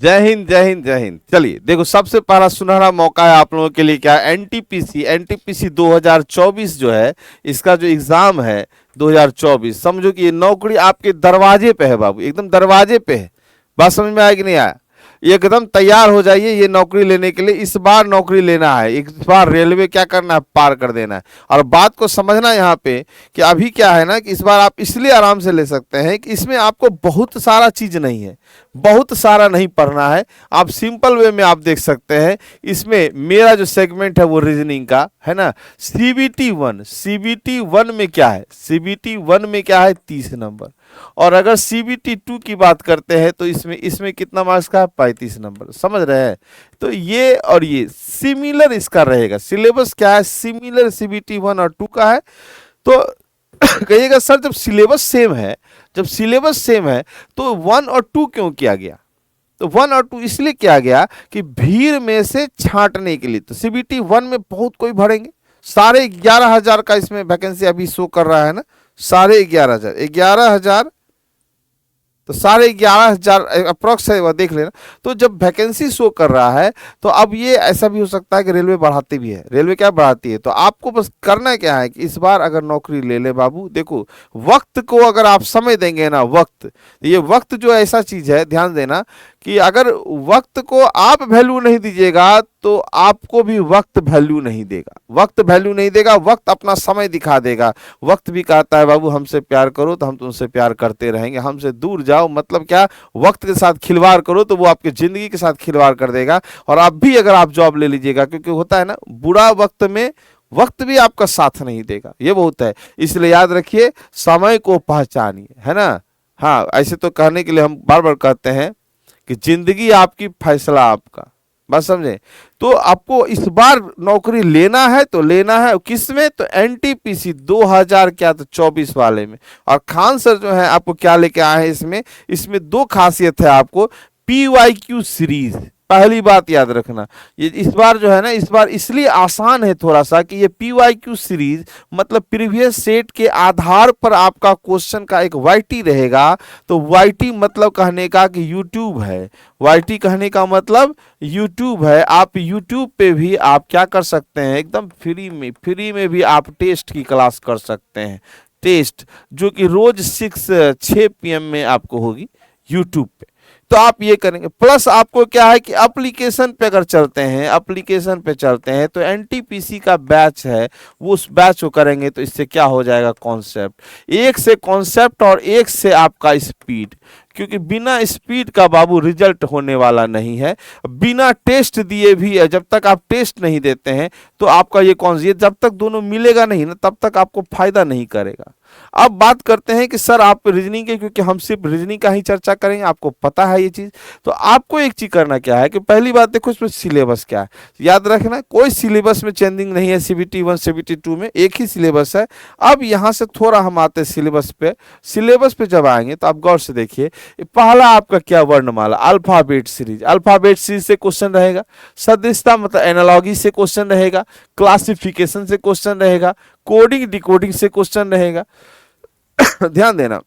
जय हिंद, जय हिंद, जय हिंद। चलिए देखो, सबसे पहला सुनहरा मौका है आप लोगों के लिए। क्या एनटीपीसी, एनटीपीसी 2024 जो है, इसका जो एग्जाम है 2024, समझो कि ये नौकरी आपके दरवाजे पे है बाबू, एकदम दरवाजे पे है। बात समझ में आया कि नहीं आया? एकदम तैयार हो जाइए ये नौकरी लेने के लिए। इस बार नौकरी लेना है, इस बार रेलवे क्या करना है, पार कर देना है। और बात को समझना यहाँ पे कि अभी क्या है ना, कि इस बार आप इसलिए आराम से ले सकते हैं कि इसमें आपको बहुत सारा चीज नहीं है, बहुत सारा नहीं पढ़ना है। आप सिंपल वे में आप देख सकते हैं। इसमें मेरा जो सेगमेंट है वो रीजनिंग का है ना। CBT 1, CBT 1 में क्या है, CBT 1 में क्या है, 30 नंबर। और अगर CBT 2 की बात करते हैं तो इसमें इसमें कितना मार्क्स का है, 35 नंबर। समझ रहे हैं? तो ये और ये सिमिलर इसका रहेगा। सिलेबस क्या है, सिमिलर CBT 1 और 2 का है। तो कहिएगा सर जब सिलेबस सेम है, जब सिलेबस सेम है तो 1 और 2 क्यों किया गया? तो 1 और 2 इसलिए किया गया कि भीड़ में से छांटने के लिए। तो CBT 1 में बहुत कोई भरेंगे, 11,500 का इसमें वैकेंसी अभी शो कर रहा है ना, 11,500, 11,000, तो 11,500 अप्रोक्स है, वह देख लेना। तो जब वैकेंसी शो कर रहा है तो अब ये ऐसा भी हो सकता है कि रेलवे बढ़ाती भी है। रेलवे क्या बढ़ाती है? तो आपको बस करना क्या है कि इस बार अगर नौकरी ले ले बाबू, देखो वक्त को अगर आप समय देंगे ना, वक्त, ये वक्त जो ऐसा चीज है, ध्यान देना कि अगर वक्त को आप वैल्यू नहीं दीजिएगा तो आपको भी वक्त वैल्यू नहीं देगा। वक्त वैल्यू नहीं देगा, वक्त अपना समय दिखा देगा। वक्त भी कहता है बाबू हमसे प्यार करो तो हम तुमसे प्यार करते रहेंगे, हमसे दूर जाओ मतलब क्या, वक्त के साथ खिलवाड़ करो तो वो आपकी जिंदगी के साथ खिलवाड़ कर देगा। और अब भी अगर आप जॉब ले लीजिएगा, क्योंकि होता है ना बुरा वक्त में वक्त भी आपका साथ नहीं देगा, ये बहुत है। इसलिए याद रखिए, समय को पहचानिए, है ना। हाँ, ऐसे तो कहने के लिए हम बार बार कहते हैं कि जिंदगी आपकी, फैसला आपका। बात समझे? तो आपको इस बार नौकरी लेना है तो लेना है किस में, तो एनटीपीसी 2000 क्या तो 24 वाले में। और खान सर जो है आपको क्या लेके आए हैं इसमें, इसमें दो खासियत है आपको। PYQ सीरीज, पहली बात याद रखना, ये इस बार जो है ना, इस बार इसलिए आसान है थोड़ा सा कि ये PYQ सीरीज मतलब प्रीवियस सेट के आधार पर आपका क्वेश्चन का एक YT रहेगा। तो YT मतलब कहने का कि यूट्यूब है, YT कहने का मतलब यूट्यूब है। आप यूट्यूब पे भी आप क्या कर सकते हैं, एकदम फ्री में भी आप टेस्ट की क्लास कर सकते हैं। टेस्ट जो कि रोज 6 PM में आपको होगी यूट्यूब पे। तो आप ये करेंगे, प्लस आपको क्या है कि एप्लीकेशन पे अगर चलते हैं, एप्लीकेशन पे चलते हैं तो एनटीपीसी का बैच है, वो उस बैच को करेंगे तो इससे क्या हो जाएगा, कॉन्सेप्ट। एक से कॉन्सेप्ट और एक से आपका स्पीड, क्योंकि बिना स्पीड का बाबू रिजल्ट होने वाला नहीं है। बिना टेस्ट दिए भी, जब तक आप टेस्ट नहीं देते हैं तो आपका ये जब तक दोनों मिलेगा नहीं ना, तब तक आपको फायदा नहीं करेगा। अब बात करते हैं कि सर आप रीजनिंग के, क्योंकि हम सिर्फ रीजनिंग का ही चर्चा करेंगे, आपको पता है ये चीज। तो आपको एक चीज करना क्या है कि पहली बात देखो इसमें सिलेबस क्या है, याद रखना कोई सिलेबस में चेंजिंग नहीं है। CBT 1 CBT 2 में एक ही सिलेबस है। अब यहां से थोड़ा हम आते हैं सिलेबस पे। सिलेबस पे जब आएंगे तो आप गौर से देखिए, पहला आपका क्या, वर्णमाला, अल्फाबेट सीरीज। अल्फाबेट सीरीज से क्वेश्चन रहेगा, सदृशता मतलब एनालॉगी से क्वेश्चन रहेगा, क्लासिफिकेशन से क्वेश्चन रहेगा, कोडिंग डिकोडिंग से क्वेश्चन रहेगा। ध्यान देना,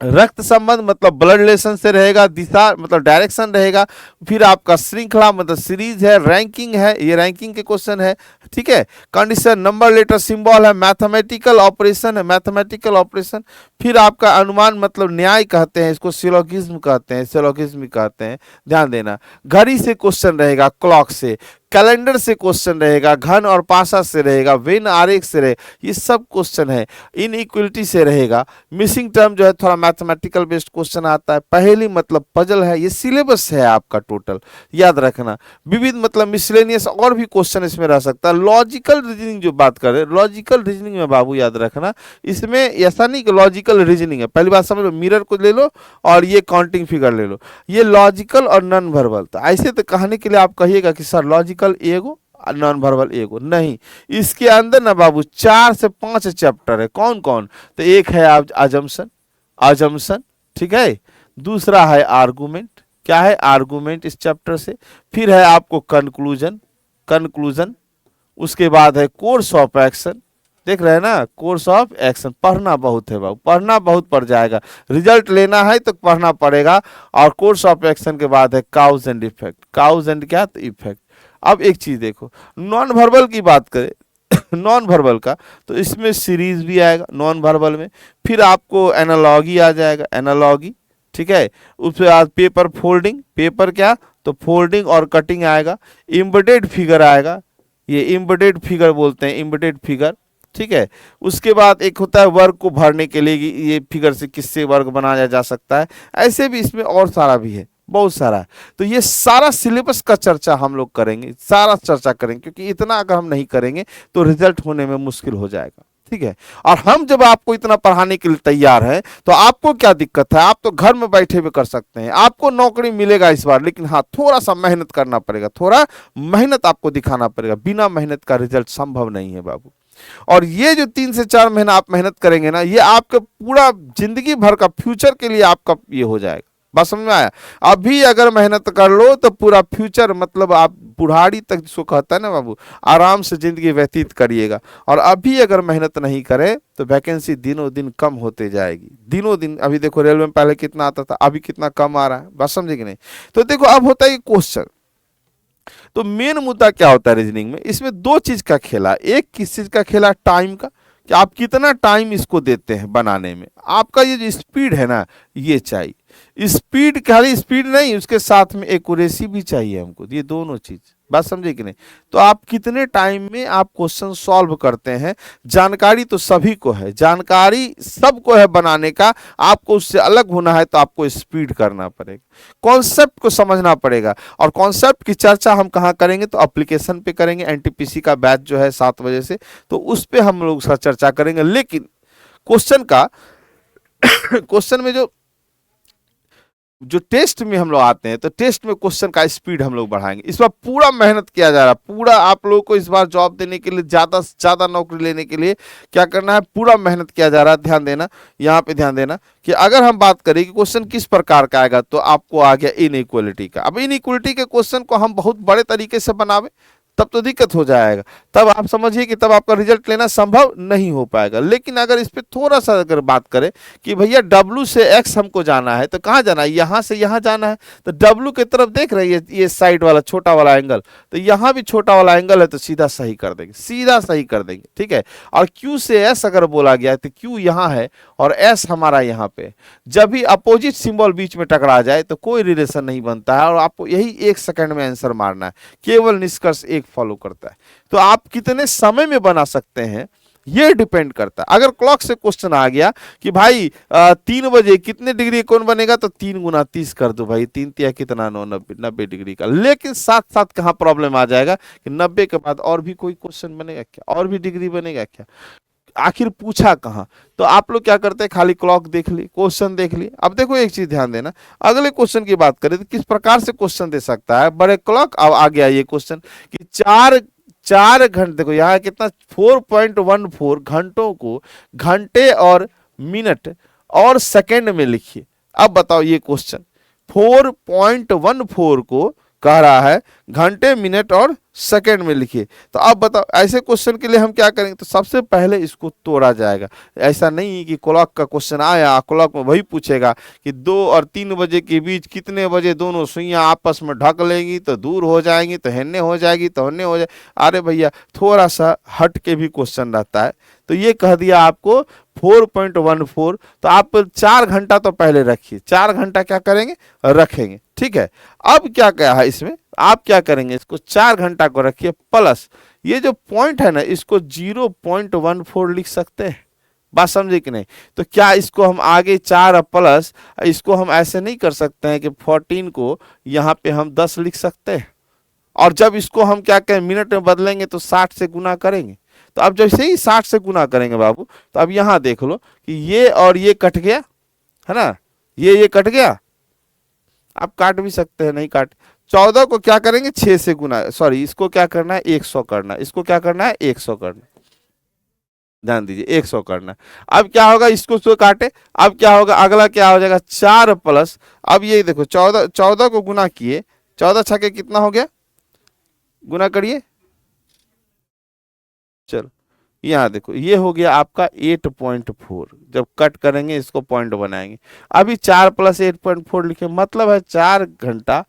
रक्त संबंध मतलब ब्लड रिलेशन से रहेगा, दिशा मतलब डायरेक्शन रहेगा, फिर आपका श्रृंखला मतलब सीरीज है, रैंकिंग है, ये रैंकिंग के क्वेश्चन है, ठीक है। कंडीशन, नंबर लेटर सिंबल है, मैथमेटिकल ऑपरेशन है, मैथमेटिकल ऑपरेशन। फिर आपका अनुमान मतलब न्याय कहते हैं, इसको सिलोगिज्म कहते हैं, सिलोगिज्म कहते हैं। ध्यान देना, घड़ी से क्वेश्चन रहेगा, क्लॉक से, कैलेंडर से क्वेश्चन रहेगा, घन और पासा से रहेगा, वेन आरेख से रहेगा, ये सब क्वेश्चन है। इनइक्वलिटी से रहेगा, मिसिंग टर्म जो है थोड़ा मैथमेटिकल बेस्ड क्वेश्चन आता है, पहेली मतलब पजल है। ये सिलेबस है आपका टोटल, याद रखना। विविध मतलब मिसलेनियस और भी क्वेश्चन इसमें रह सकता है। लॉजिकल रीजनिंग जो बात करें, लॉजिकल रीजनिंग में बाबू याद रखना, इसमें ऐसा नहीं कि लॉजिकल रीजनिंग है, पहली बात समझ लो, मिरर को ले लो और ये काउंटिंग फिगर ले लो, ये लॉजिकल और नॉन वर्बल। तो ऐसे तो कहने के लिए आप कहिएगा कि सर लॉजिकल एगो, नॉन वर्बल एगो, नहीं, इसके अंदर ना बाबू 4 से 5 चैप्टर है। कौन कौन? तो एक है अजम्पशन, अजम्पशन, ठीक है। दूसरा है आर्गुमेंट, क्या है, आर्गुमेंट इस चैप्टर से। फिर है आपको कंक्लूजन, कंक्लूजन। उसके बाद है कोर्स ऑफ एक्शन, देख रहे हैं ना, कोर्स ऑफ एक्शन। पढ़ना बहुत है बाबू, पढ़ना बहुत पड़ जाएगा, रिजल्ट लेना है तो पढ़ना पड़ेगा। और कोर्स ऑफ एक्शन के बाद है cause and effect. Cause and क्या, तो इफेक्ट। अब एक चीज देखो, नॉन वर्बल की बात करें नॉन वर्बल का, तो इसमें सीरीज भी आएगा नॉन वर्बल में। फिर आपको एनालॉगी आ जाएगा, एनालॉगी, ठीक है। उसके बाद पेपर फोल्डिंग, पेपर क्या, तो फोल्डिंग और कटिंग आएगा। एम्बेडेड फिगर आएगा, ये एम्बेडेड फिगर बोलते हैं, एम्बेडेड फिगर, ठीक है। उसके बाद एक होता है वर्ग को भरने के लिए, ये फिगर से किससे वर्ग बनाया जा सकता है। ऐसे भी इसमें और सारा भी है, बहुत सारा है। तो ये सारा सिलेबस का चर्चा हम लोग करेंगे, सारा चर्चा करेंगे, क्योंकि इतना अगर हम नहीं करेंगे तो रिजल्ट होने में मुश्किल हो जाएगा, ठीक है। और हम जब आपको इतना पढ़ाने के लिए तैयार हैं, तो आपको क्या दिक्कत है, आप तो घर में बैठे हुए कर सकते हैं, आपको नौकरी मिलेगा इस बार। लेकिन हाँ, थोड़ा सा मेहनत करना पड़ेगा, थोड़ा मेहनत आपको दिखाना पड़ेगा। बिना मेहनत का रिजल्ट संभव नहीं है बाबू। और ये जो 3 से 4 महीना आप मेहनत करेंगे ना, ये आपके पूरा जिंदगी भर का फ्यूचर के लिए आपका ये हो जाएगा। बात समझ में आया। अभी अगर मेहनत कर लो तो पूरा फ्यूचर, मतलब आप बुढ़ाड़ी तक जिसको कहता है ना बाबू, आराम से जिंदगी व्यतीत करिएगा। और अभी अगर मेहनत नहीं करें तो वैकेंसी दिनों दिन कम होते जाएगी, दिनों दिन। अभी देखो रेलवे में पहले कितना आता था, अभी कितना कम आ रहा है। बात समझे कि नहीं। तो देखो अब होता है क्वेश्चन। तो मेन मुद्दा क्या होता है रीजनिंग में, इसमें दो चीज का खेला। एक किस चीज का खेला, टाइम का, कि आप कितना टाइम इसको देते हैं बनाने में। आपका ये जो स्पीड है ना, ये चाहिए। स्पीड, खाली स्पीड नहीं, उसके साथ में एक्यूरेसी भी चाहिए हमको, ये दोनों चीज। बात समझे कि नहीं। तो आप कितने टाइम में आप क्वेश्चन सॉल्व करते हैं। जानकारी तो सभी को है, जानकारी सबको है बनाने का, आपको उससे अलग होना है तो आपको स्पीड करना पड़ेगा, कॉन्सेप्ट को समझना पड़ेगा। और कॉन्सेप्ट की चर्चा हम कहाँ करेंगे, तो एप्लीकेशन पे करेंगे। एनटीपीसी का बैच जो है 7 बजे से, तो उस पे हम लोग चर्चा करेंगे। लेकिन क्वेश्चन का क्वेश्चन में जो टेस्ट में हम लोग आते हैं, तो टेस्ट में क्वेश्चन का स्पीड हम लोग बढ़ाएंगे। इस बार पूरा मेहनत किया जा रहा है, पूरा आप लोगों को इस बार जॉब देने के लिए, ज्यादा से ज्यादा नौकरी लेने के लिए क्या करना है, पूरा मेहनत किया जा रहा है। ध्यान देना, यहाँ पे ध्यान देना कि अगर हम बात करें कि क्वेश्चन किस प्रकार का आएगा, तो आपको आ गया इनइक्वालिटी का। अब इनइक्वालिटी के क्वेश्चन को हम बहुत बड़े तरीके से बनावे, तब तो दिक्कत हो जाएगा। तब आप समझिए कि तब आपका रिजल्ट लेना संभव नहीं हो पाएगा। लेकिन अगर इस पे थोड़ा सा अगर बात करें कि भैया W से X हमको जाना है, तो कहाँ जाना है, यहाँ से यहाँ जाना है, तो W की तरफ देख रही है ये साइड वाला छोटा वाला एंगल, तो यहाँ भी छोटा वाला एंगल है, तो सीधा सही कर देंगे, सीधा सही कर देंगे, ठीक है। और Q से S अगर बोला गया है, तो Q यहाँ है और S हमारा यहाँ पे। जब भी अपोजिट सिंबल बीच में टकरा जाए तो कोई रिलेशन नहीं बनता है, और आपको यही 1 सेकंड में आंसर मारना है। केवल निष्कर्ष एक फॉलो करता है। तो आप कितने समय में बना सकते हैं, ये डिपेंड करता है। अगर क्लॉक से क्वेश्चन आ गया कि भाई 3 बजे कितने डिग्री कोण बनेगा, तो 3 गुना 30 कर दो भाई, 3 तिया कितना 9, 90 डिग्री का। लेकिन साथ साथ कहाँ प्रॉब्लम आ जाएगा कि 90 के बाद और भी कोई क्वेश्चन बनेगा क्या, और भी डिग्री बनेगा क्या, आखिर पूछा कहाँ। तो आप लोग क्या करते हैं, खाली क्लॉक देख ली, क्वेश्चन देख ली। अब देखो एक चीज ध्यान देना, अगले क्वेश्चन की बात करें तो किस प्रकार से क्वेश्चन दे सकता है। बड़े क्लॉक, अब आ गया ये क्वेश्चन कि 4 घंटे, देखो यहाँ कितना 4.14 घंटों को घंटे और मिनट और सेकंड में लिखिए। अब बताओ ये क्वेश्चन 4.14 को कह रहा है घंटे, मिनट और सेकंड में लिखिए। तो अब बताओ ऐसे क्वेश्चन के लिए हम क्या करेंगे, तो सबसे पहले इसको तोड़ा जाएगा। ऐसा नहीं कि क्लॉक का क्वेश्चन आया, क्लॉक में वही पूछेगा कि 2 और 3 बजे के बीच कितने बजे दोनों सुइयां आपस में ढक लेंगी, तो दूर हो जाएंगी, तो हेन्ने हो जाएगी, तो हन्ने हो जाए। अरे भैया थोड़ा सा हट के भी क्वेश्चन रहता है। तो ये कह दिया आपको 4.14, तो आप 4 घंटा तो पहले रखिए, 4 घंटा क्या करेंगे, रखेंगे, ठीक है। अब क्या कहा है इसमें, आप क्या करेंगे, इसको 4 घंटा को रखिए, प्लस ये जो पॉइंट है ना, इसको 0.14 लिख सकते हैं। बात समझे कि नहीं। तो क्या इसको हम आगे 4 प्लस, इसको हम ऐसे नहीं कर सकते हैं कि 14 को यहाँ पे हम 10 लिख सकते हैं। और जब इसको हम क्या कहें, मिनट में बदलेंगे तो 60 से गुना करेंगे। तो अब जैसे ही 60 से गुना करेंगे बाबू, तो अब यहां देख लो कि ये और ये कट गया है ना, ये कट गया। आप काट भी सकते हैं, नहीं काट। 14 को क्या करेंगे, 6 से गुना, सॉरी इसको क्या करना है, 100 करना है। इसको क्या करना है, 100 करना है। ध्यान दीजिए, 100 करना है। अब क्या होगा, इसको काटे, अब क्या होगा, अगला क्या हो जाएगा, 4 प्लस, अब ये देखो 14 को गुना किए, 14 छके कितना हो गया, गुना करिए, चलो यहाँ देखो ये हो गया आपका 8.4, जब कट करेंगे इसको पॉइंट बनाएंगे। अभी 4 + 8.4 लिखे, मतलब है 4 घंटा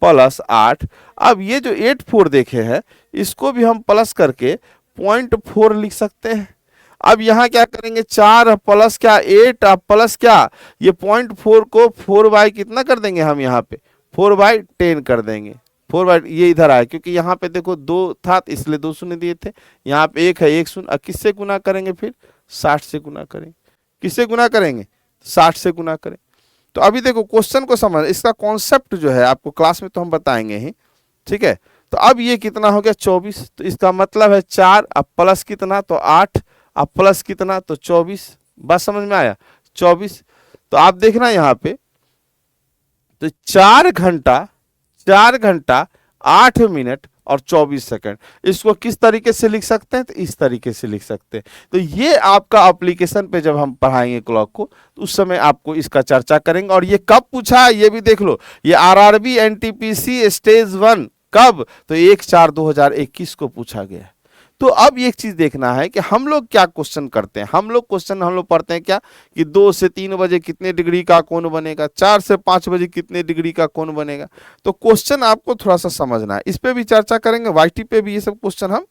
प्लस 8। अब ये जो 84 देखे हैं इसको भी हम प्लस करके 0.4 लिख सकते हैं। अब यहाँ क्या करेंगे, 4 प्लस क्या 8 प्लस क्या, ये 0.4 को 4 बाई कितना कर देंगे हम, यहाँ पे 4/10 कर देंगे। 4 बाई ये इधर आए, क्योंकि यहाँ पे देखो 2 था तो इसलिए 2 शून्य दिए थे, यहाँ पे 1 है 1 शून्य। किससे गुना करेंगे, फिर 60 से गुना करेंगे। किससे गुना करेंगे, 60 से गुना करें। तो अभी देखो क्वेश्चन को समझ, इसका कॉन्सेप्ट जो है आपको क्लास में तो हम बताएंगे ही, ठीक है। तो अब ये कितना हो गया 24, तो इसका मतलब है 4 अब प्लस कितना तो 8 अब प्लस कितना तो 24। बात समझ में आया, 24। तो आप देखना यहाँ पे, तो 4 घंटा 8 मिनट और 24 सेकंड, इसको किस तरीके से लिख सकते हैं, तो इस तरीके से लिख सकते हैं। तो ये आपका एप्लीकेशन पे जब हम पढ़ाएंगे क्लॉक को, तो उस समय आपको इसका चर्चा करेंगे। और ये कब पूछा है ये भी देख लो, ये आरआरबी एनटीपीसी स्टेज 1 कब, तो 1/4/2021 को पूछा गया है। तो अब एक चीज देखना है कि हम लोग क्या क्वेश्चन करते हैं। हम लोग पढ़ते हैं क्या कि 2 से 3 बजे कितने डिग्री का कोण बनेगा, 4 से 5 बजे कितने डिग्री का कोण बनेगा। तो क्वेश्चन आपको थोड़ा सा समझना है, इस पे भी चर्चा करेंगे। वाईटी पे भी ये सब क्वेश्चन हम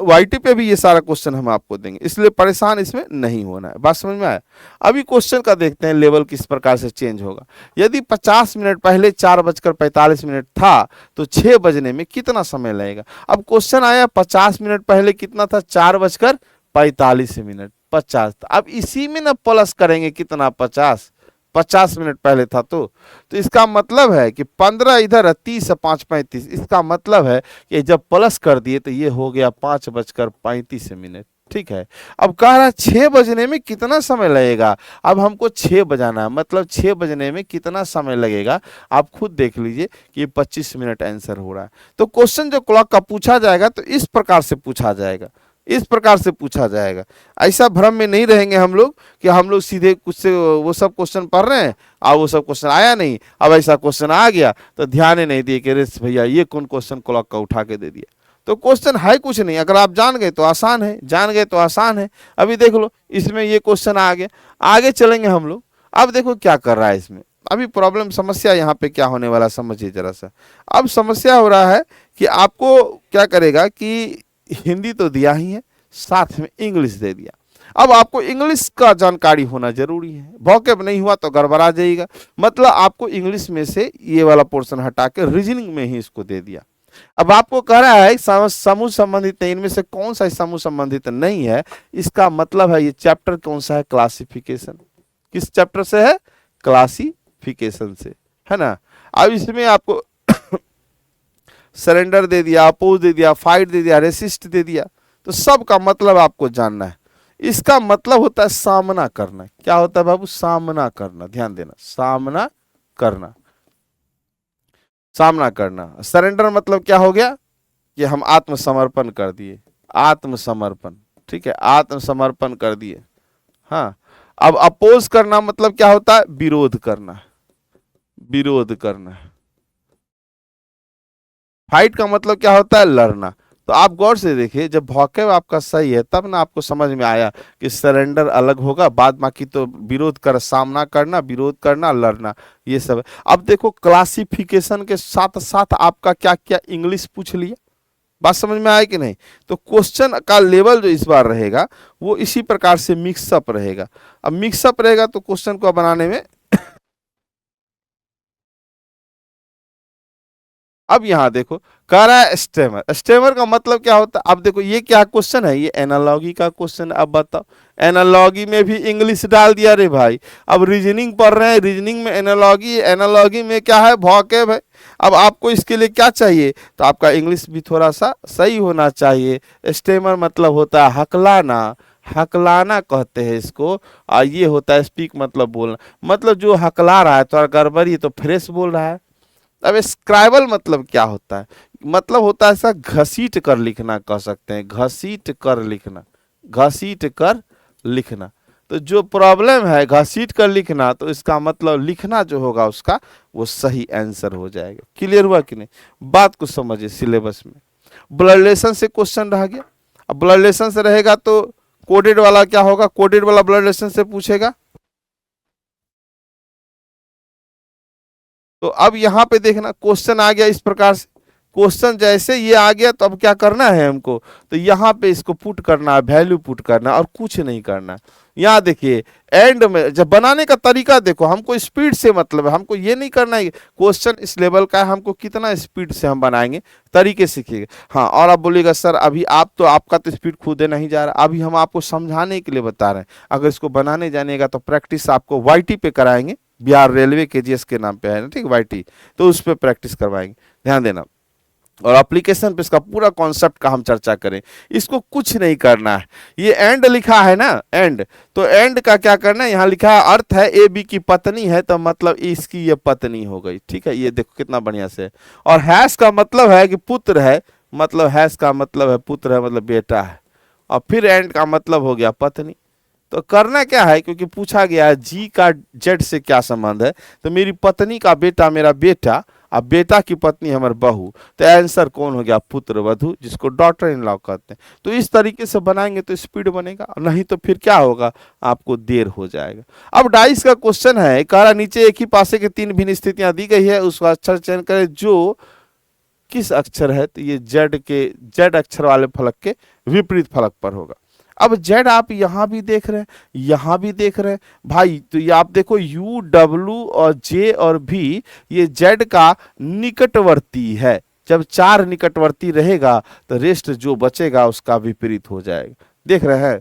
वाईटी पे भी ये सारा क्वेश्चन हम आपको देंगे, इसलिए परेशान इसमें नहीं होना है। बात समझ में आया। अभी क्वेश्चन का देखते हैं लेवल किस प्रकार से चेंज होगा। यदि 50 मिनट पहले 4:45 था तो 6 बजने में कितना समय लगेगा। अब क्वेश्चन आया 50 मिनट पहले कितना था, 4:45 50। अब इसी में ना प्लस करेंगे कितना 50 मिनट पहले था तो इसका मतलब है कि 15 इधर है, 30 है 5 35, इसका मतलब है कि जब प्लस कर दिए तो ये हो गया 5:35। ठीक है। अब कह रहा है 6 बजने में कितना समय लगेगा। अब हमको 6 बजाना है, मतलब 6 बजने में कितना समय लगेगा आप खुद देख लीजिए कि ये 25 मिनट आंसर हो रहा है। तो क्वेश्चन जो क्लॉक का पूछा जाएगा तो इस प्रकार से पूछा जाएगा, इस प्रकार से पूछा जाएगा। ऐसा भ्रम में नहीं रहेंगे हम लोग कि हम लोग सीधे कुछ से वो सब क्वेश्चन पढ़ रहे हैं और वो सब क्वेश्चन आया नहीं, अब ऐसा क्वेश्चन आ गया तो ध्यान ही नहीं दिए कि अरे भैया ये कौन क्वेश्चन क्लॉक का उठा के दे दिया। तो क्वेश्चन है कुछ नहीं, अगर आप जान गए तो आसान है, जान गए तो आसान है। अभी देख लो इसमें ये क्वेश्चन आ गया, आगे चलेंगे हम लोग। अब देखो क्या कर रहा है इसमें, अभी प्रॉब्लम समस्या यहाँ पे क्या होने वाला समझिए जरा सा। अब समस्या हो रहा है कि आपको क्या करेगा कि हिंदी तो दिया ही है, साथ में इंग्लिश दे दिया। अब आपको इंग्लिश का जानकारी होना जरूरी है, वोकैब नहीं हुआ तो गड़बड़ा जाएगा। मतलब आपको इंग्लिश में से ये वाला पोर्शन हटा के रीजनिंग में ही इसको दे दिया। अब आपको कह रहा है समूह संबंधित है, इनमें से कौन सा समूह संबंधित नहीं है। इसका मतलब है ये चैप्टर कौन सा है, क्लासिफिकेशन। किस चैप्टर से है, क्लासिफिकेशन से, है ना। अब इसमें आपको सरेंडर दे दिया, अपोज दे दिया, फाइट दे दिया, रेसिस्ट दे दिया। तो सब का मतलब आपको जानना है। इसका मतलब होता है सामना करना। क्या होता है बाबू, सामना करना। ध्यान देना, सामना करना, सामना करना। सरेंडर मतलब क्या हो गया कि हम आत्मसमर्पण कर दिए, आत्मसमर्पण, ठीक है, आत्मसमर्पण कर दिए। हाँ, अब अपोज करना मतलब क्या होता है, विरोध करना, विरोध करना। फाइट का मतलब क्या होता है, लड़ना। तो आप गौर से देखिए, जब वोकैब आपका सही है तब ना आपको समझ में आया कि सरेंडर अलग होगा, बाद बाकी तो विरोध कर, सामना करना, विरोध करना, लड़ना, ये सब। अब देखो क्लासिफिकेशन के साथ साथ आपका क्या क्या इंग्लिश पूछ लिया। बात समझ में आया कि नहीं। तो क्वेश्चन का लेवल जो इस बार रहेगा वो इसी प्रकार से मिक्सअप रहेगा। अब मिक्सअप रहेगा तो क्वेश्चन को बनाने में अब यहां देखो कह रहा है स्टेमर। स्टेमर का मतलब क्या होता है। अब देखो ये क्या क्वेश्चन है, ये एनालॉगी का क्वेश्चन है। अब बताओ, एनालॉगी में भी इंग्लिश डाल दिया रे भाई। अब रीजनिंग पढ़ रहे हैं, रीजनिंग में एनालॉगी, एनालॉगी में क्या है, वोकैब है। अब आपको इसके लिए क्या चाहिए, तो आपका इंग्लिश भी थोड़ा सा सही होना चाहिए। स्टेमर मतलब होता है हकलाना, हकलाना कहते हैं इसको। और ये होता है स्पीक मतलब बोलना, मतलब जो हकला रहा है थोड़ा गड़बड़ी तो फ्रेश बोल रहा है। अब स्क्राइबल मतलब क्या होता है, मतलब होता है ऐसा घसीट कर लिखना, कह सकते हैं घसीट कर लिखना, घसीट कर लिखना। तो जो प्रॉब्लम है घसीट कर लिखना, तो इसका मतलब लिखना जो होगा उसका वो सही आंसर हो जाएगा। क्लियर हुआ कि नहीं, बात को समझिए। सिलेबस में ब्लड रिलेशन से क्वेश्चन रह गया। अब ब्लड रिलेशन से रहेगा तो कोडेड वाला क्या होगा, कोडेड वाला ब्लड रिलेशन से पूछेगा। तो अब यहां पे देखना क्वेश्चन आ गया इस प्रकार से, क्वेश्चन जैसे ये आ गया तो अब क्या करना है हमको, तो यहाँ पे इसको पुट करना है, वैल्यू पुट करना है और कुछ नहीं करना। यहाँ देखिए एंड में जब बनाने का तरीका देखो, हमको स्पीड से मतलब है, हमको ये नहीं करना है क्वेश्चन इस लेवल का है, हमको कितना स्पीड से हम बनाएंगे तरीके सीखिएगा। हाँ, और आप बोलिएगा सर अभी आप तो आपका तो स्पीड खुद नहीं जा रहा, अभी हम आपको समझाने के लिए बता रहे हैं। अगर इसको बनाने जानेगा तो प्रैक्टिस आपको वाईटी पे कराएंगे, बिहार रेलवे केजीएस के नाम पे है ना, ठीक, वाईटी, तो उस पर प्रैक्टिस करवाएंगे, ध्यान देना। और एप्लीकेशन पे इसका पूरा कॉन्सेप्ट का हम चर्चा करें। इसको कुछ नहीं करना है, ये एंड लिखा है ना, एंड, तो एंड का क्या करना है, यहाँ लिखा है अर्थ है ए बी की पत्नी है, तो मतलब इसकी ये पत्नी हो गई, ठीक है, ये देखो कितना बढ़िया से। और हैश का मतलब है कि पुत्र है, मतलब हैश का मतलब है पुत्र है, मतलब बेटा है, और फिर एंड का मतलब हो गया पत्नी। तो करना क्या है, क्योंकि पूछा गया है जी का जेड से क्या संबंध है, तो मेरी पत्नी का बेटा मेरा बेटा, अब बेटा की पत्नी हमारे बहू, तो आंसर कौन हो गया, पुत्र वधु, जिसको डॉटर इन लॉ कहते हैं। तो इस तरीके से बनाएंगे तो स्पीड बनेगा, नहीं तो फिर क्या होगा, आपको देर हो जाएगा। अब डाइस का क्वेश्चन है, कह रहा नीचे एक ही पासे के 3 भिन्न स्थितियां दी गई है, उसका अक्षर चयन करें जो किस अक्षर है, तो ये जेड अक्षर वाले फलक के विपरीत फलक पर होगा। अब जेड आप यहां भी देख रहे हैं, यहां भी देख रहे हैं भाई, तो ये आप देखो यू डब्ल्यू और जे और भी, ये जेड का निकटवर्ती है। जब 4 निकटवर्ती रहेगा तो रेस्ट जो बचेगा उसका विपरीत हो जाएगा, देख रहे हैं।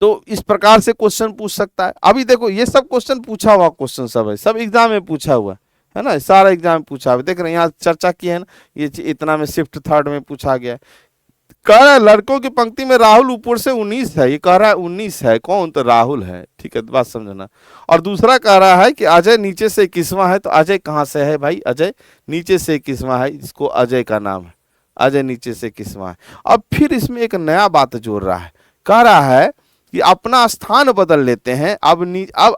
तो इस प्रकार से क्वेश्चन पूछ सकता है। अभी देखो ये सब क्वेश्चन पूछा हुआ क्वेश्चन सब है, सब एग्जाम में पूछा हुआ है ना, सारा एग्जाम में पूछा हुआ, देख रहे हैं यहाँ चर्चा की है ना, ये इतना में शिफ्ट थर्ड में पूछा गया है। कह रहा है लड़कों की पंक्ति में राहुल ऊपर से 19 है, ये कह रहा है 19 है, कौन, तो राहुल है, ठीक है, बात समझना। और दूसरा कह रहा है कि अजय नीचे से 21वां है, तो अजय कहाँ से है भाई, अजय नीचे से 21वां है, इसको अजय का नाम है, अजय नीचे से 21वां है। अब फिर इसमें एक नया बात जोड़ रहा है, कह रहा है कि अपना स्थान बदल लेते हैं, अब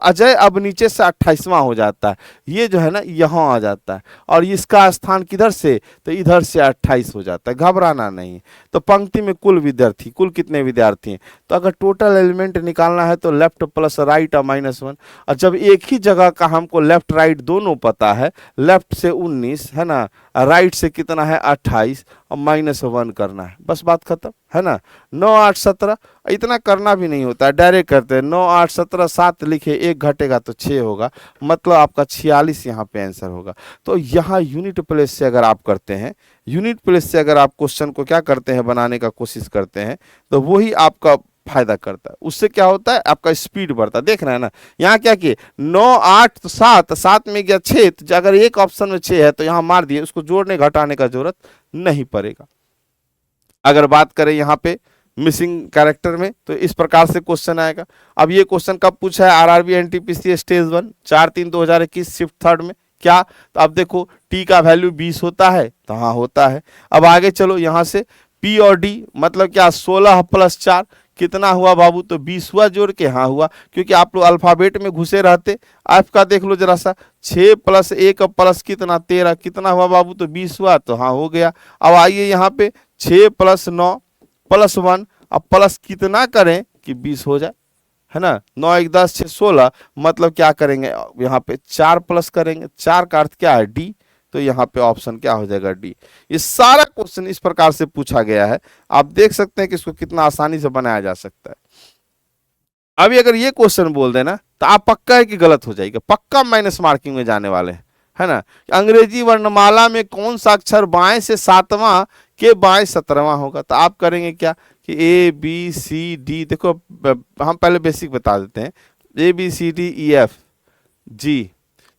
अजय अब नीचे से 28वां हो जाता है, ये जो है ना यहाँ आ जाता है, और इसका स्थान किधर से, तो इधर से 28 हो जाता है, घबराना नहीं। तो पंक्ति में कुल विद्यार्थी, कुल कितने विद्यार्थी हैं, तो अगर टोटल एलिमेंट निकालना है तो लेफ्ट प्लस राइट और -1, और जब एक ही जगह का हमको लेफ्ट राइट दोनों पता है, लेफ्ट से 19 है ना, राइट से कितना है 28 और -1 करना है, बस बात खत्म है ना। 9 8 17, इतना करना भी नहीं होता है, डायरेक्ट करते हैं, 9 8 17 7 लिखे, 1 घटेगा तो 6 होगा, मतलब आपका 46 यहाँ पे आंसर होगा। तो यहाँ यूनिट प्लेस से अगर आप करते हैं, यूनिट प्लेस से अगर आप क्वेश्चन को क्या करते हैं, बनाने का कोशिश करते हैं, तो वही आपका फायदा करता है। उससे क्या होता है, आपका स्पीड बढ़ता है, देख रहे हैं ना। यहाँ क्या किए, 9 8 तो 7, 7 में गया 6, तो अगर एक ऑप्शन में 6 है तो यहाँ मार दिए, उसको जोड़ने घटाने का जरूरत नहीं पड़ेगा। अगर बात करें यहाँ पे मिसिंग कैरेक्टर में, तो इस प्रकार से क्वेश्चन आएगा। अब ये क्वेश्चन कब पूछा है, RRB NTPC stage 1 4/3/2021 shift third में, क्या, तो अब देखो टी का वैल्यू 20 होता है, तो हाँ होता है। अब आगे चलो यहाँ से पी और डी मतलब क्या, 16 + 4 कितना हुआ बाबू, तो 20 हुआ, जोड़ के हाँ हुआ, क्योंकि आप लोग अल्फाबेट में घुसे रहते। एफ का देख लो जरा सा, 6 + 1 प्लस कितना 13, कितना हुआ बाबू, तो 20 हुआ, तो हाँ हो गया। अब आइए यहाँ पे 6 + 9 + 1, अब प्लस कितना करें कि 20 हो जाए, है ना। 9 1 10 6 16, मतलब क्या करेंगे, यहाँ पे 4 प्लस करेंगे, 4 का अर्थ क्या है, डी, तो यहाँ पे ऑप्शन क्या हो जाएगा, डी। ये सारा क्वेश्चन इस प्रकार से पूछा गया है, आप देख सकते हैं कि इसको कितना आसानी से बनाया जा सकता है। अभी अगर ये क्वेश्चन बोल देना तो आप पक्का है कि गलत हो जाएगा, पक्का माइनस मार्किंग में जाने वाले हैं, है ना। अंग्रेजी वर्णमाला में कौन सा अक्षर बाएं से 7वां के बाएं 17वां होगा, तो आप करेंगे क्या कि ए बी सी डी, देखो हम पहले बेसिक बता देते हैं, ABCDEF जी,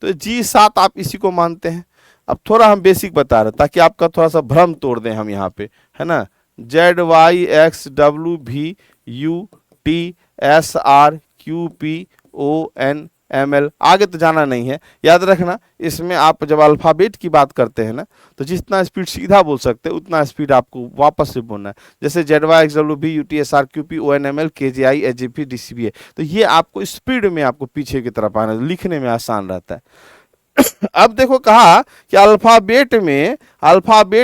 तो G7 आप इसी को मानते हैं। अब थोड़ा हम बेसिक बता रहे ताकि आपका थोड़ा सा भ्रम तोड़ दें हम यहाँ पे, है ना। ZYXWVUTSRQPONML, आगे तो जाना नहीं है, याद रखना। इसमें आप जब अल्फाबेट की बात करते हैं ना, तो जितना स्पीड सीधा बोल सकते हैं उतना स्पीड आपको वापस से बोलना है। जैसे ZYXWVUTSRQPONML KGI HGP DCBA, तो ये आपको स्पीड में आपको पीछे की तरफ आना, लिखने में आसान रहता है। अब देखो कहा कि अल्फाबेट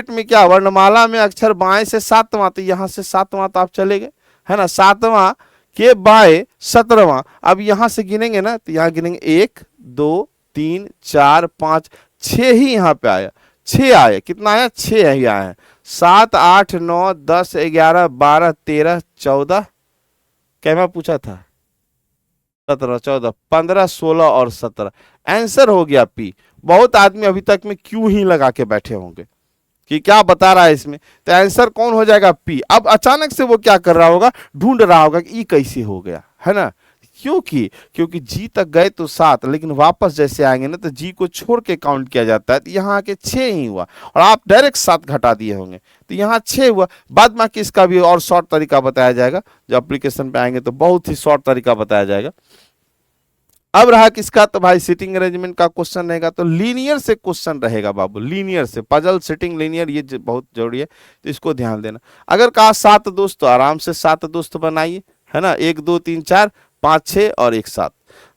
में क्या वर्णमाला में अक्षर बाएं से सातवां, तो यहां से सातवां तो आप चले गए, है ना, सातवां के बाएं 17वां। अब यहां से गिनेंगे ना, तो यहां गिनेंगे 1 2 3 4 5 6 ही यहाँ पे आया, 6 आया, कितना आया, 6 ही आया है। 7 8 9 10 11 12 13 14, क्या मैं पूछा था, 17 14 15 16 और 17, आंसर हो गया पी। बहुत आदमी अभी तक में क्यों ही लगा के बैठे होंगे कि क्या बता रहा है इसमें, तो आंसर कौन हो जाएगा, पी। अब अचानक से वो क्या कर रहा होगा, ढूंढ रहा होगा कि ई कैसे हो गया, है ना, क्योंकि जी तक गए तो 7, लेकिन वापस जैसे आएंगे ना तो जी को छोड़ के काउंट किया जाता है, तो यहाँ आके 6 ही हुआ, और आप डायरेक्ट 7 घटा दिए होंगे, तो यहाँ 6 हुआ। बाद बाकी इसका भी और शॉर्ट तरीका बताया जाएगा, जब एप्लीकेशन पे आएंगे तो बहुत ही शॉर्ट तरीका बताया जाएगा। अब रहा किसका, तो भाई सिटिंग अरेंजमेंट का क्वेश्चन रहेगा, तो लीनियर से क्वेश्चन रहेगा बाबू, लीनियर से, पजल सिटिंग लीनियर, ये बहुत जरूरी है, तो इसको ध्यान देना। अगर कहा 7 दोस्त, तो आराम से 7 दोस्त बनाइए, है ना, 1 2 3 4 5 6 और 1 7।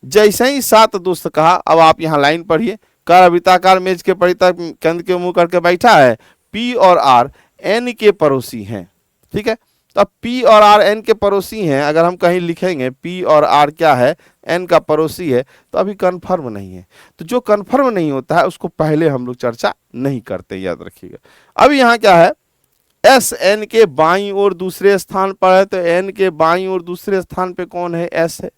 जैसे ही 7 दोस्त कहा, अब आप यहाँ लाइन पढ़िए, कर वृत्ताकार मेज के परितः केंद्र के मुंह करके बैठा है, पी और आर एन के पड़ोसी हैं, ठीक है। तो अब पी और आर एन के पड़ोसी हैं, अगर हम कहीं लिखेंगे पी और आर क्या है, एन का पड़ोसी है, तो अभी कन्फर्म नहीं है, तो जो कन्फर्म नहीं होता है उसको पहले हम लोग चर्चा नहीं करते, याद रखिएगा। अब यहाँ क्या है, एस एन के बाईं ओर दूसरे स्थान पर है, तो एन के बाईं ओर दूसरे स्थान पे कौन है, एस है।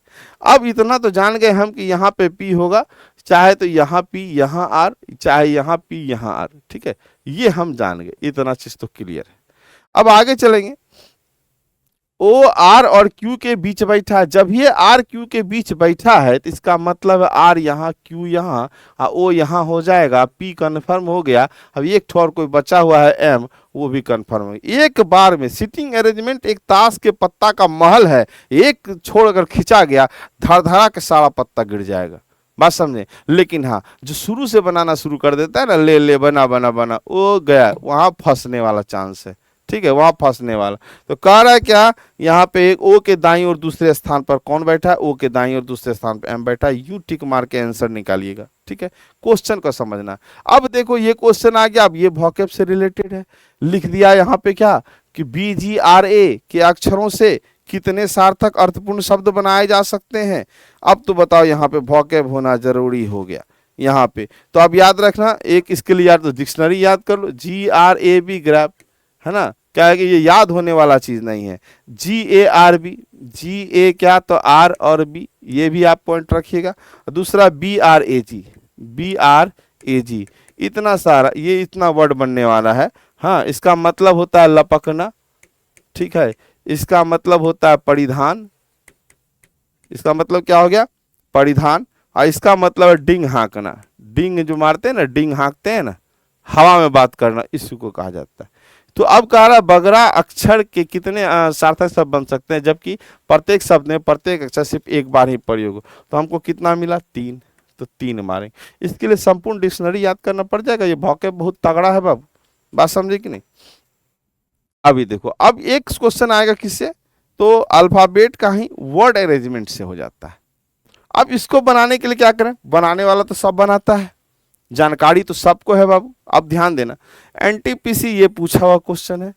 अब इतना तो जान गए हम कि यहाँ पे पी होगा, चाहे तो यहाँ पी यहाँ आर, चाहे यहाँ पी यहाँ आर, ठीक है, ये हम जान गए, इतना चीज तो क्लियर है। अब आगे चलेंगे, ओ आर और क्यू के बीच बैठा है, जब ये आर क्यू के बीच बैठा है तो इसका मतलब आर यहाँ क्यू यहाँ ओ यहाँ हो जाएगा, पी कन्फर्म हो गया। अब एक ठो और कोई बचा हुआ है एम, वो भी कन्फर्म हो गया। एक बार में सिटिंग अरेंजमेंट एक ताश के पत्ता का महल है, एक छोड़कर खिंचा गया, धड़धड़ा के सारा पत्ता गिर जाएगा, बात समझे। लेकिन हाँ, जो शुरू से बनाना शुरू कर देता है ना, ले ले बना बना बना, वो गया, वहां फंसने वाला चांस है, ठीक है, वहां फंसने वाला। तो कह रहा है क्या, यहाँ पे एक ओ के दाईं और दूसरे स्थान पर कौन बैठा है, ओ के दाईं और दूसरे स्थान पर एम बैठा है, यू टिक मार के आंसर निकालिएगा, ठीक है, क्वेश्चन को समझना। अब देखो ये क्वेश्चन आ गया, अब ये वोकैब से रिलेटेड है, लिख दिया यहाँ पे क्या कि BGRA के अक्षरों से कितने सार्थक अर्थपूर्ण शब्द बनाए जा सकते हैं। अब तो बताओ, यहाँ पे वोकैब होना जरूरी हो गया यहाँ पे, तो अब याद रखना, एक इसके लिए याद तो डिक्शनरी याद कर लो, GRAB ग्राफ, है ना, क्या है कि ये याद होने वाला चीज नहीं है। GARB, GA क्या, तो R और B, ये भी आप पॉइंट रखिएगा। दूसरा BRAG, इतना सारा, ये इतना वर्ड बनने वाला है। हाँ, इसका मतलब होता है लपकना, ठीक है, इसका मतलब होता है परिधान, इसका मतलब क्या हो गया, परिधान, और इसका मतलब है डिंग हाँकना, डिंग जो मारते हैं ना, डिंग हाँकते हैं ना, हवा में बात करना, इसको कहा जाता है। तो अब कह रहा बगरा अक्षर के कितने सार्थक शब्द बन सकते हैं, जबकि प्रत्येक शब्द में प्रत्येक अक्षर सिर्फ एक बार ही प्रयोग हो, तो हमको कितना मिला, 3, तो 3 मारेंगे। इसके लिए संपूर्ण डिक्शनरी याद करना पड़ जाएगा, ये वोकैब बहुत तगड़ा है बाबू, बात समझे कि नहीं। अभी देखो, अब एक क्वेश्चन आएगा किससे, तो अल्फाबेट का ही वर्ड अरेंजमेंट से हो जाता है। अब इसको बनाने के लिए क्या करें, बनाने वाला तो सब बनाता है, जानकारी तो सबको है बाबू। अब ध्यान देना, एनटीपीसी ये पूछा हुआ क्वेश्चन है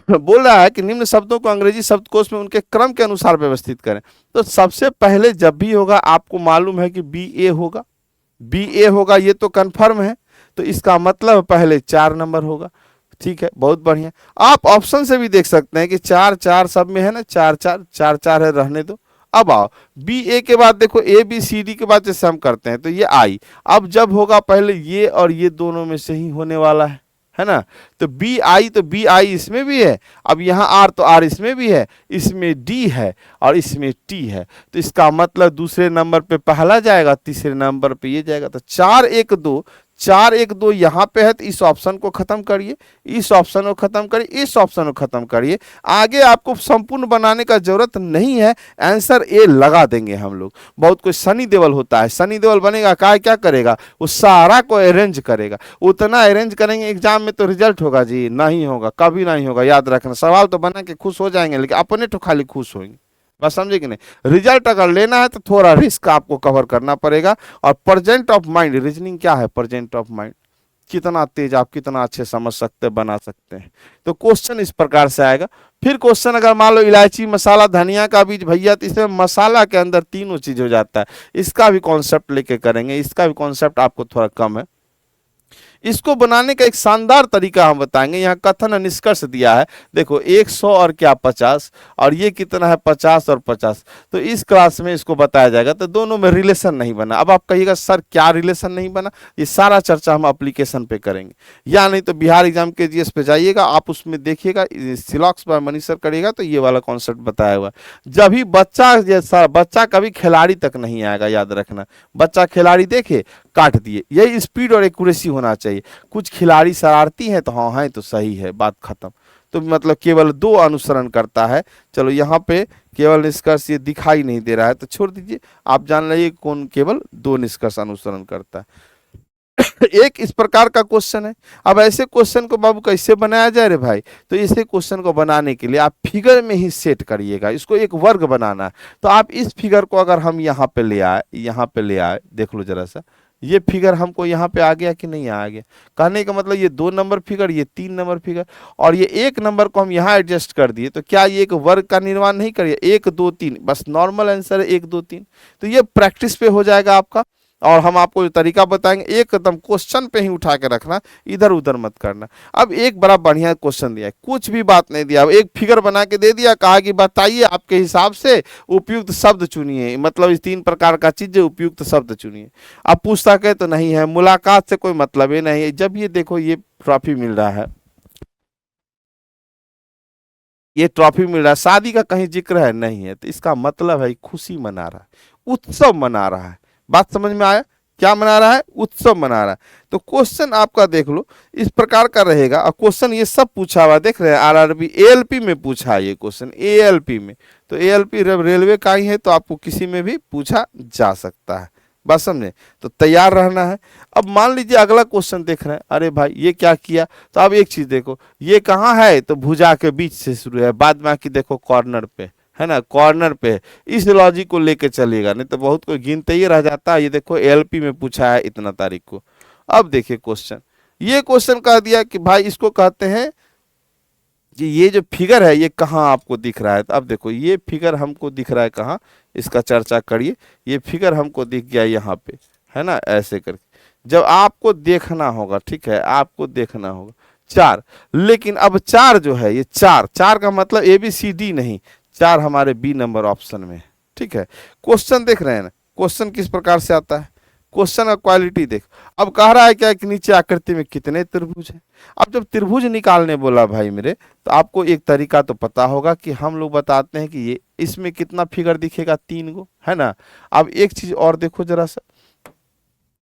बोल रहा है कि निम्न शब्दों को अंग्रेजी शब्दकोश में उनके क्रम के अनुसार व्यवस्थित करें। तो सबसे पहले जब भी होगा, आपको मालूम है कि BA होगा, BA होगा, ये तो कंफर्म है, तो इसका मतलब पहले 4 नंबर होगा, ठीक है, बहुत बढ़िया। आप ऑप्शन से भी देख सकते हैं कि 4 4 सब में है ना, 4 4 4 4 है, रहने दो। अब आओ BA के बाद देखो, ABCD के बाद जैसे हम करते हैं तो ये I, अब जब होगा पहले ये और ये दोनों में से ही होने वाला है ना, तो BI इसमें भी है, अब यहाँ R तो R इसमें भी है, इसमें D है और इसमें T है, तो इसका मतलब दूसरे नंबर पे पहला जाएगा, तीसरे नंबर पे ये जाएगा, तो 4 1 2 4 1 2 यहाँ पे है, तो इस ऑप्शन को खत्म करिए, इस ऑप्शन को खत्म करिए, इस ऑप्शन को खत्म करिए, आगे आपको संपूर्ण बनाने का जरूरत नहीं है, आंसर ए लगा देंगे हम लोग। बहुत कोई सनी देओल होता है, सनी देओल बनेगा, क्या करेगा, वो सारा को अरेंज करेगा, उतना अरेंज करेंगे एग्जाम में तो रिजल्ट होगा जी, नहीं होगा, कभी नहीं होगा, याद रखना। सवाल तो बना के खुश हो जाएंगे, लेकिन अपने तो खाली खुश होंगे, बस समझे कि नहीं। रिजल्ट अगर लेना है तो थोड़ा रिस्क आपको कवर करना पड़ेगा। और प्रेजेंट ऑफ माइंड, रीजनिंग क्या है, प्रेजेंट ऑफ माइंड, कितना तेज आप कितना अच्छे समझ सकते बना सकते हैं। तो क्वेश्चन इस प्रकार से आएगा। फिर क्वेश्चन अगर मान लो इलायची मसाला धनिया का बीज भैया, तो इसमें मसाला के अंदर तीनों चीज हो जाता है। इसका भी कॉन्सेप्ट लेके करेंगे, इसका भी कॉन्सेप्ट आपको थोड़ा कम है। इसको बनाने का एक शानदार तरीका हम बताएंगे। यहाँ कथन और निष्कर्ष दिया है, देखो 100 और क्या 50, और ये कितना है 50 और 50। तो इस क्लास में इसको बताया जाएगा। तो दोनों में रिलेशन नहीं बना। अब आप कहिएगा सर क्या रिलेशन नहीं बना, ये सारा चर्चा हम एप्लीकेशन पे करेंगे। या नहीं तो बिहार एग्जाम के जीएस पे जाइएगा, आप उसमें देखिएगा सिलॉक्स बाय मनीष सर करिएगा तो ये वाला कॉन्सेप्ट बताया हुआ। जब भी बच्चा कभी खिलाड़ी तक नहीं आएगा, याद रखना। बच्चा खिलाड़ी देखे काट दिए, यही स्पीड और एक्यूरेसी होना चाहिए। कुछ खिलाड़ी शरारती हैं तो हाँ है तो सही है, बात खत्म। तो मतलब केवल 2 अनुसरण करता है। चलो यहाँ पे केवल निष्कर्ष ये दिखाई नहीं दे रहा है तो छोड़ दीजिए, आप जान लीजिए कौन केवल 2 निष्कर्ष अनुसरण करता है। एक इस प्रकार का क्वेश्चन है। अब ऐसे क्वेश्चन को बाबू कैसे बनाया जाए रे भाई, तो ऐसे क्वेश्चन को बनाने के लिए आप फिगर में ही सेट करिएगा। इसको एक वर्ग बनाना है। तो आप इस फिगर को अगर हम यहाँ पे ले आए, यहाँ पे ले आए, देख लो जरा सा, ये फिगर हमको यहाँ पे आ गया कि नहीं आ गया। कहने का मतलब ये 2 नंबर फिगर, ये 3 नंबर फिगर, और ये 1 नंबर को हम यहाँ एडजस्ट कर दिए। तो क्या ये एक वर्ग का निर्माण नहीं करिए, 1 2 3, बस नॉर्मल आंसर है 1 2 3। तो ये प्रैक्टिस पे हो जाएगा आपका। और हम आपको जो तरीका बताएंगे एकदम क्वेश्चन पे ही उठा के रखना, इधर उधर मत करना। अब एक बड़ा बढ़िया क्वेश्चन दिया है, कुछ भी बात नहीं दिया, अब एक फिगर बना के दे दिया, कहा कि बताइए आपके हिसाब से उपयुक्त शब्द चुनिए, मतलब इस 3 प्रकार का चीज उपयुक्त शब्द चुनिए। अब पूछता के तो नहीं है, मुलाकात से कोई मतलब ही नहीं है। जब ये देखो ये ट्रॉफी मिल रहा है, ये ट्रॉफी मिल रहा है, शादी का कहीं जिक्र है नहीं है, तो इसका मतलब है खुशी मना रहा है, उत्सव मना रहा है। बात समझ में आया, क्या मना रहा है, उत्सव मना रहा है। तो क्वेश्चन आपका देख लो इस प्रकार का रहेगा। और क्वेश्चन ये सब पूछा हुआ देख रहे हैं, आरआरबी एएलपी में पूछा है ये क्वेश्चन, एएलपी में। तो एएलपी रेलवे का ही है, तो आपको किसी में भी पूछा जा सकता है। बात समझे, तो तैयार रहना है। अब मान लीजिए अगला क्वेश्चन देख रहे हैं, अरे भाई ये क्या किया, तो अब एक चीज देखो, ये कहाँ है, तो भुजा के बीच से शुरू है, बाद में आके देखो कॉर्नर पे है ना, कॉर्नर पे। इस लॉजिक को लेके चलिएगा, नहीं तो बहुत कोई गिनते ही रह जाता है। ये देखो एलपी में पूछा है इतना तारीख को। अब देखिए क्वेश्चन, ये क्वेश्चन कह दिया कि भाई इसको कहते हैं कि ये जो फिगर है ये कहाँ आपको दिख रहा है। तो अब देखो ये फिगर हमको दिख रहा है कहाँ, इसका चर्चा करिए। ये फिगर हमको दिख गया यहाँ पे, है ना, ऐसे करके। जब आपको देखना होगा, ठीक है, आपको देखना होगा 4, लेकिन अब 4 जो है ये 4 का मतलब ABCD नहीं, 4 हमारे बी नंबर ऑप्शन में, ठीक है। क्वेश्चन देख रहे हैं ना, क्वेश्चन किस प्रकार से आता है, क्वेश्चन का क्वालिटी देख। अब कह रहा है क्या कि नीचे आकृति में कितने त्रिभुज हैं। अब जब त्रिभुज निकालने बोला भाई मेरे, तो आपको एक तरीका तो पता होगा कि हम लोग बताते हैं कि ये इसमें कितना फिगर दिखेगा, 3 गो, है ना। अब एक चीज और देखो जरा सा,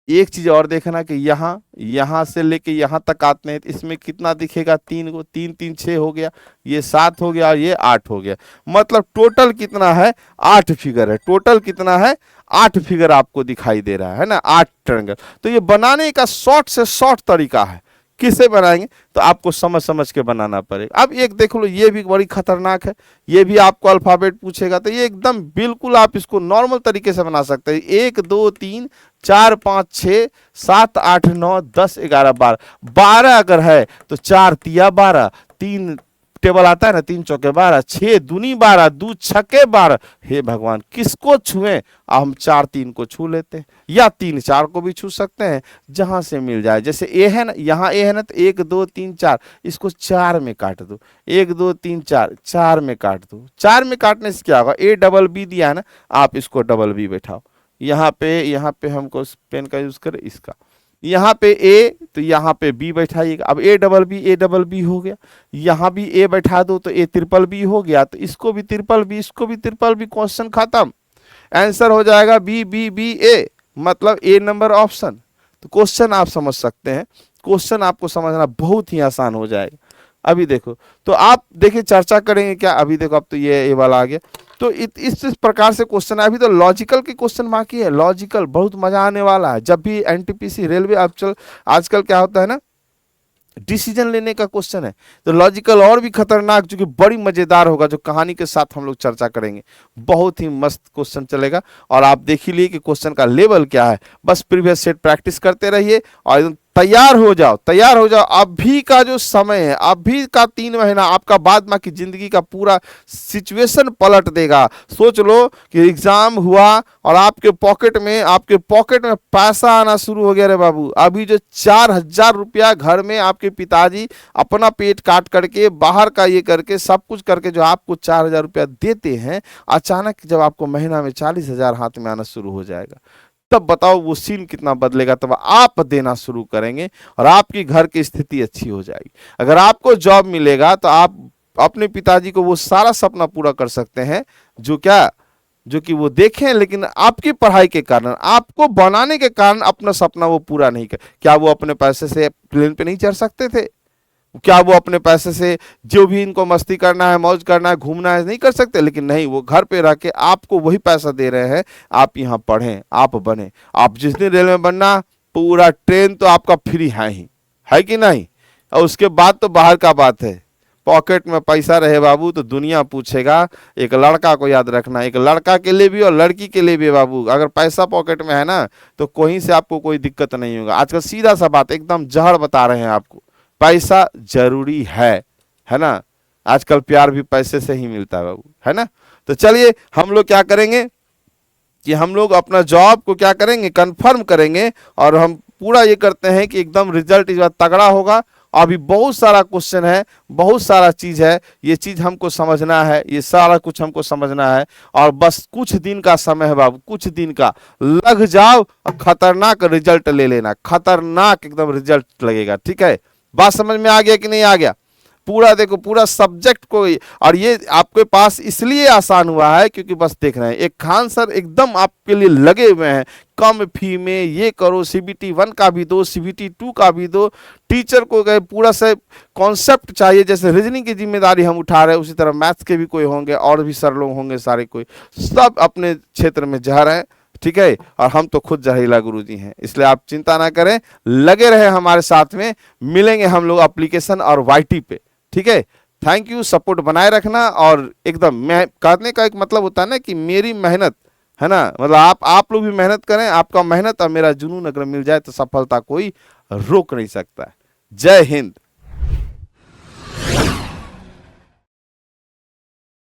एक चीज और देखना कि यहाँ से लेके यहाँ तक आते हैं, तो इसमें कितना दिखेगा, 3 गो, 3 3 6 हो गया, ये 7 हो गया और ये 8 हो गया। मतलब टोटल कितना है, 8 फिगर है। टोटल कितना है, 8 फिगर आपको दिखाई दे रहा है ना, 8 ट्रायंगल। तो ये बनाने का शॉर्ट से शॉर्ट तरीका है। किसे बनाएंगे, तो आपको समझ समझ के बनाना पड़ेगा। अब एक देख लो, ये भी बड़ी खतरनाक है, ये भी आपको अल्फाबेट पूछेगा, तो ये एकदम बिल्कुल आप इसको नॉर्मल तरीके से बना सकते हैं। 1 2 3 4 5 6 7 8 9 10 11 12, 12 अगर है तो 4 तिया 12, 3 टेबल आता है ना, 3 चौके 12, 6 दूनी 12, 2 छक्के 12। हे भगवान, किसको छुए, हम 4 3 को छू लेते हैं, या 3 4 को भी छू सकते हैं, जहां से मिल जाए। जैसे ए है ना, यहाँ ए है ना, तो 1 2 3 4, इसको 4 में काट दो, 1 2 3 4, 4 में काट दो। 4 में काटने से क्या होगा, ए डबल बी दिया है ना, आप इसको डबल बी बैठाओ। यहाँ पे हमको पेन का यूज करें, इसका यहाँ पे ए, तो यहाँ पे बी बैठाइएगा। अब ए डबल बी हो गया, यहाँ भी ए बैठा दो तो ए ट्रिपल बी हो गया, तो इसको भी ट्रिपल बी, इसको भी ट्रिपल बी। क्वेश्चन खत्म, आंसर हो जाएगा बी बी बी ए, मतलब ए नंबर ऑप्शन। तो क्वेश्चन आप समझ सकते हैं, क्वेश्चन आपको समझना बहुत ही आसान हो जाएगा। अभी देखो, तो आप देखिए चर्चा करेंगे क्या, अभी देखो अब तो ये वाला आ गया। तो इस प्रकार से क्वेश्चन है। अभी तो लॉजिकल के क्वेश्चन बाकी है, लॉजिकल बहुत मजा आने वाला है। जब भी एनटीपीसी रेलवे, अब आजकल क्या होता है ना, डिसीजन लेने का क्वेश्चन है। तो लॉजिकल और भी खतरनाक, जो कि बड़ी मजेदार होगा, जो कहानी के साथ हम लोग चर्चा करेंगे, बहुत ही मस्त क्वेश्चन चलेगा। और आप देख ही लिए कि क्वेश्चन का लेवल क्या है। बस प्रीवियस सेट प्रैक्टिस करते रहिए और एकदम तैयार हो जाओ, तैयार हो जाओ। अभी का जो समय है, अभी का 3 महीना आपका बाद बाकी जिंदगी का पूरा सिचुएशन पलट देगा। सोच लो कि एग्जाम हुआ और आपके पॉकेट में पैसा आना शुरू हो गया। रे बाबू, अभी जो 4,000 रुपया घर में आपके पिताजी अपना पेट काट करके, बाहर का ये करके, सब कुछ करके जो आपको 4,000 रुपया देते हैं, अचानक जब आपको महीना में 40,000 हाथ में आना शुरू हो जाएगा, तब बताओ वो सीन कितना बदलेगा। तब आप देना शुरू करेंगे और आपकी घर की स्थिति अच्छी हो जाएगी। अगर आपको जॉब मिलेगा तो आप अपने पिताजी को वो सारा सपना पूरा कर सकते हैं जो कि वो देखें, लेकिन आपकी पढ़ाई के कारण, आपको बनाने के कारण अपना सपना वो पूरा नहीं कर। क्या वो अपने पैसे से प्लेन पे नहीं चढ़ सकते थे? क्या वो अपने पैसे से जो भी इनको मस्ती करना है, मौज करना है, घूमना है, नहीं कर सकते? लेकिन नहीं, वो घर पे रह के आपको वही पैसा दे रहे हैं। आप यहाँ पढ़ें, आप बने। आप जिस दिन रेल में बनना, पूरा ट्रेन तो आपका फ्री है ही, है कि नहीं? और उसके बाद तो बाहर का बात है। पॉकेट में पैसा रहे बाबू तो दुनिया पूछेगा। एक लड़का को याद रखना, एक लड़का के लिए भी और लड़की के लिए भी बाबू, अगर पैसा पॉकेट में है ना, तो कहीं से आपको कोई दिक्कत नहीं होगा। आजकल सीधा सा बात, एकदम जहर बता रहे हैं आपको, पैसा जरूरी है ना? आजकल प्यार भी पैसे से ही मिलता है बाबू, है ना? तो चलिए हम लोग क्या करेंगे कि हम लोग अपना जॉब को क्या करेंगे, कंफर्म करेंगे। और हम पूरा ये करते हैं कि एकदम रिजल्ट इस बार तगड़ा होगा। अभी बहुत सारा क्वेश्चन है, बहुत सारा चीज है, ये चीज हमको समझना है, ये सारा कुछ हमको समझना है। और बस कुछ दिन का समय है बाबू, कुछ दिन का, लग जाओ और खतरनाक रिजल्ट ले लेना। खतरनाक एकदम रिजल्ट लगेगा, ठीक है? बात समझ में आ गया कि नहीं आ गया? पूरा देखो, पूरा सब्जेक्ट को, और ये आपके पास इसलिए आसान हुआ है क्योंकि बस देख रहे हैं एक खान सर एकदम आपके लिए लगे हुए हैं। कम फी में ये करो, CBT 1 का भी दो, CBT 2 का भी दो। टीचर को गए पूरा से कॉन्सेप्ट चाहिए, जैसे रीजनिंग की जिम्मेदारी हम उठा रहे हैं, उसी तरह मैथ्स के भी कोई होंगे, और भी सर लोग होंगे, सारे कोई सब अपने क्षेत्र में जा रहे हैं, ठीक है? और हम तो खुद जहरीला गुरुजी हैं, इसलिए आप चिंता ना करें, लगे रहे हमारे साथ में। मिलेंगे हम लोग एप्लीकेशन और YT पे, ठीक है? थैंक यू, सपोर्ट बनाए रखना। और एकदम, मैं कहने का एक मतलब होता है ना कि मेरी मेहनत है ना, मतलब आप लोग भी मेहनत करें, आपका मेहनत और मेरा जुनून अगर मिल जाए तो सफलता कोई रोक नहीं सकता है। जय हिंद।